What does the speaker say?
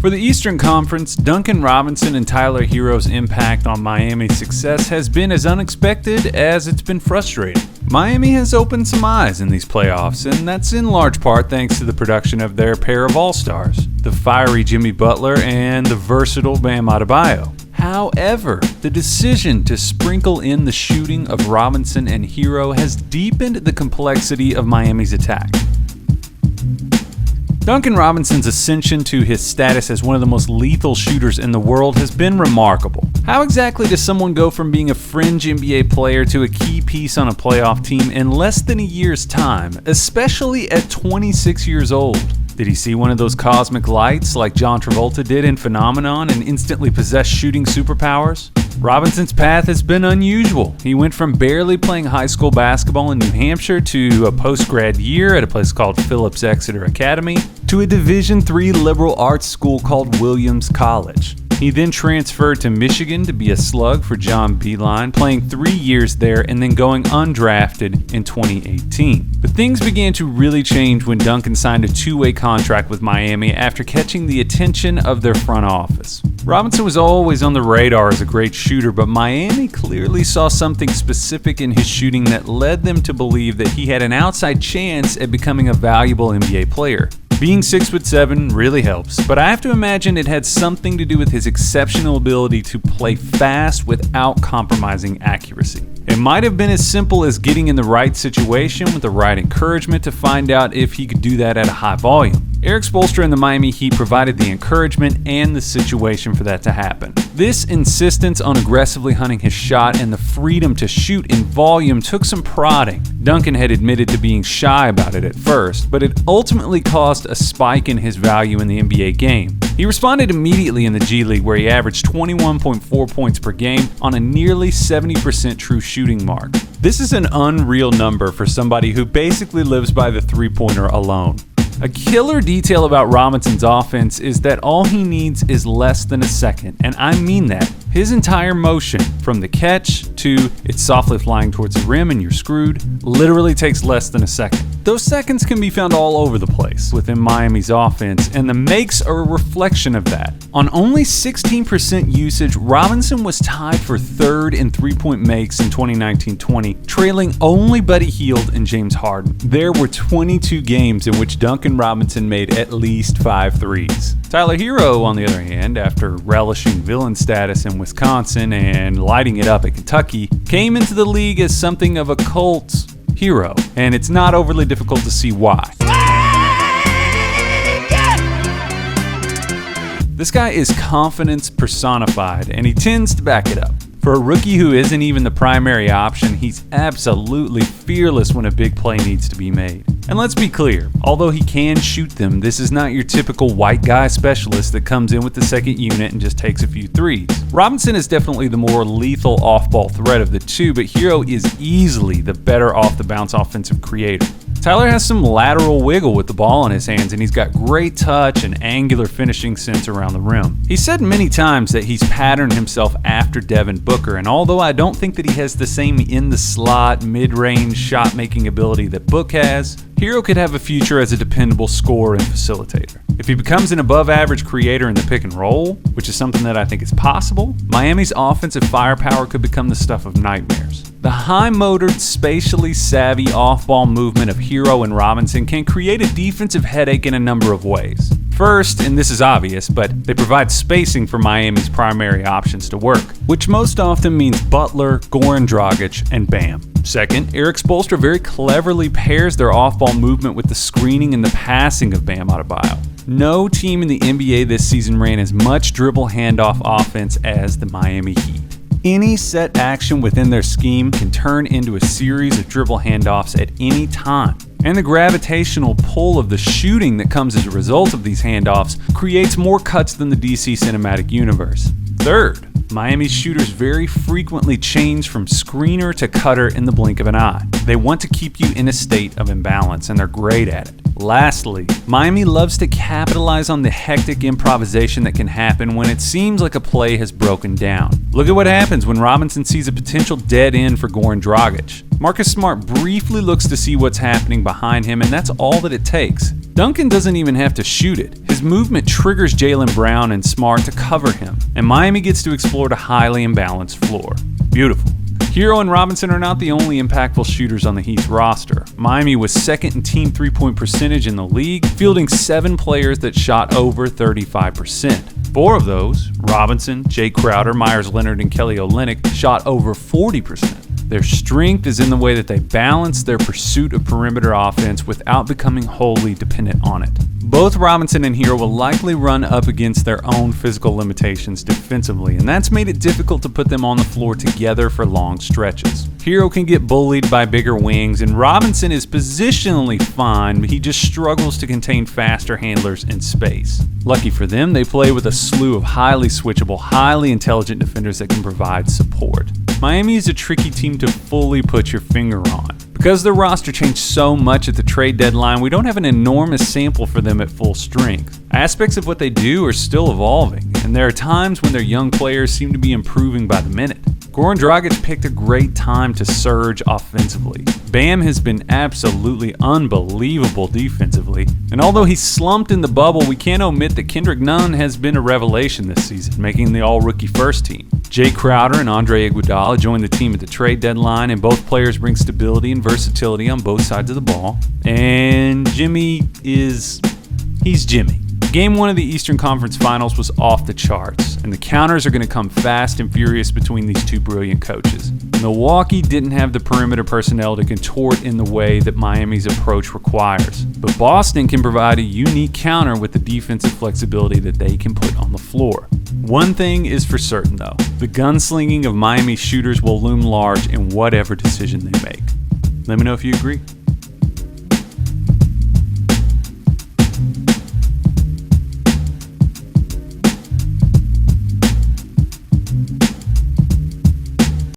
For the Eastern Conference, Duncan Robinson and Tyler Herro's impact on Miami's success has been as unexpected as it's been frustrating. Miami has opened some eyes in these playoffs, and that's in large part thanks to the production of their pair of all-stars, the fiery Jimmy Butler and the versatile Bam Adebayo. However, the decision to sprinkle in the shooting of Robinson and Herro has deepened the complexity of Miami's attack. Duncan Robinson's ascension to his status as one of the most lethal shooters in the world has been remarkable. How exactly does someone go from being a fringe NBA player to a key piece on a playoff team in less than a year's time, especially at 26 years old? Did he see one of those cosmic lights like John Travolta did in Phenomenon and instantly possess shooting superpowers? Robinson's path has been unusual. He went from barely playing high school basketball in New Hampshire to a post-grad year at a place called Phillips Exeter Academy to a Division III liberal arts school called Williams College. He then transferred to Michigan to be a slug for John Beilein, playing 3 years there and then going undrafted in 2018. But things began to really change when Duncan signed a two-way contract with Miami after catching the attention of their front office. Robinson was always on the radar as a great shooter, but Miami clearly saw something specific in his shooting that led them to believe that he had an outside chance at becoming a valuable NBA player. Being 6'7" really helps, but I have to imagine it had something to do with his exceptional ability to play fast without compromising accuracy. It might have been as simple as getting in the right situation with the right encouragement to find out if he could do that at a high volume. Erik Spoelstra and the Miami Heat provided the encouragement and the situation for that to happen. This insistence on aggressively hunting his shot and the freedom to shoot in volume took some prodding. Duncan had admitted to being shy about it at first, but it ultimately caused a spike in his value in the NBA game. He responded immediately in the G League, where he averaged 21.4 points per game on a nearly 70% true shooting mark. This is an unreal number for somebody who basically lives by the three-pointer alone. A killer detail about Robinson's offense is that all he needs is less than a second, and I mean that. His entire motion, from the catch to it's softly flying towards the rim and you're screwed, literally takes less than a second. Those seconds can be found all over the place within Miami's offense, and the makes are a reflection of that. On only 16% usage, Robinson was tied for third in three-point makes in 2019-20, trailing only Buddy Hield and James Harden. There were 22 games in which Duncan Robinson made at least 5 threes. Tyler Herro, on the other hand, after relishing villain status in Wisconsin and lighting it up at Kentucky, came into the league as something of a cult hero, and it's not overly difficult to see why. This guy is confidence personified, and he tends to back it up. For a rookie who isn't even the primary option, he's absolutely fearless when a big play needs to be made. And let's be clear, although he can shoot them, this is not your typical white guy specialist that comes in with the second unit and just takes a few threes. Robinson is definitely the more lethal off-ball threat of the two, but Herro is easily the better off-the-bounce offensive creator. Tyler has some lateral wiggle with the ball in his hands, and he's got great touch and angular finishing sense around the rim. He's said many times that he's patterned himself after Devin Booker, and although I don't think that he has the same in-the-slot, mid-range shot-making ability that Book has, Herro could have a future as a dependable scorer and facilitator. If he becomes an above-average creator in the pick and roll, which is something that I think is possible, Miami's offensive firepower could become the stuff of nightmares. The high-motored, spatially savvy off-ball movement of Herro and Robinson can create a defensive headache in a number of ways. First, and this is obvious, but they provide spacing for Miami's primary options to work, which most often means Butler, Goran Dragic, and Bam. Second, Erik Spoelstra very cleverly pairs their off-ball movement with the screening and the passing of Bam Adebayo. No team in the NBA this season ran as much dribble handoff offense as the Miami Heat. Any set action within their scheme can turn into a series of dribble handoffs at any time. And the gravitational pull of the shooting that comes as a result of these handoffs creates more cuts than the DC Cinematic Universe. Third, Miami's shooters very frequently change from screener to cutter in the blink of an eye. They want to keep you in a state of imbalance, and they're great at it. Lastly, Miami loves to capitalize on the hectic improvisation that can happen when it seems like a play has broken down. Look at what happens when Robinson sees a potential dead end for Goran Dragic. Marcus Smart briefly looks to see what's happening behind him, and that's all that it takes. Duncan doesn't even have to shoot it. His His movement triggers Jaylen Brown and Smart to cover him, and Miami gets to explore a highly imbalanced floor. Beautiful. Herro and Robinson are not the only impactful shooters on the Heat's roster. Miami was second in team three-point percentage in the league, fielding 7 players that shot over 35%. 4 of those, Robinson, Jay Crowder, Myers Leonard, and Kelly Olynyk, shot over 40%. Their strength is in the way that they balance their pursuit of perimeter offense without becoming wholly dependent on it. Both Robinson and Herro will likely run up against their own physical limitations defensively, and that's made it difficult to put them on the floor together for long stretches. Herro can get bullied by bigger wings, and Robinson is positionally fine, but he just struggles to contain faster handlers in space. Lucky for them, they play with a slew of highly switchable, highly intelligent defenders that can provide support. Miami is a tricky team to fully put your finger on. Because their roster changed so much at the trade deadline, we don't have an enormous sample for them at full strength. Aspects of what they do are still evolving, and there are times when their young players seem to be improving by the minute. Goran Dragic picked a great time to surge offensively. Bam has been absolutely unbelievable defensively, and although he slumped in the bubble, we can't omit that Kendrick Nunn has been a revelation this season, making the all-rookie first team. Jay Crowder and Andre Iguodala joined the team at the trade deadline, and both players bring stability and versatility on both sides of the ball. And he's Jimmy. Game 1 of the Eastern Conference Finals was off the charts, and the counters are going to come fast and furious between these two brilliant coaches. Milwaukee didn't have the perimeter personnel to contort in the way that Miami's approach requires, but Boston can provide a unique counter with the defensive flexibility that they can put on the floor. One thing is for certain though, the gunslinging of Miami shooters will loom large in whatever decision they make. Let me know if you agree.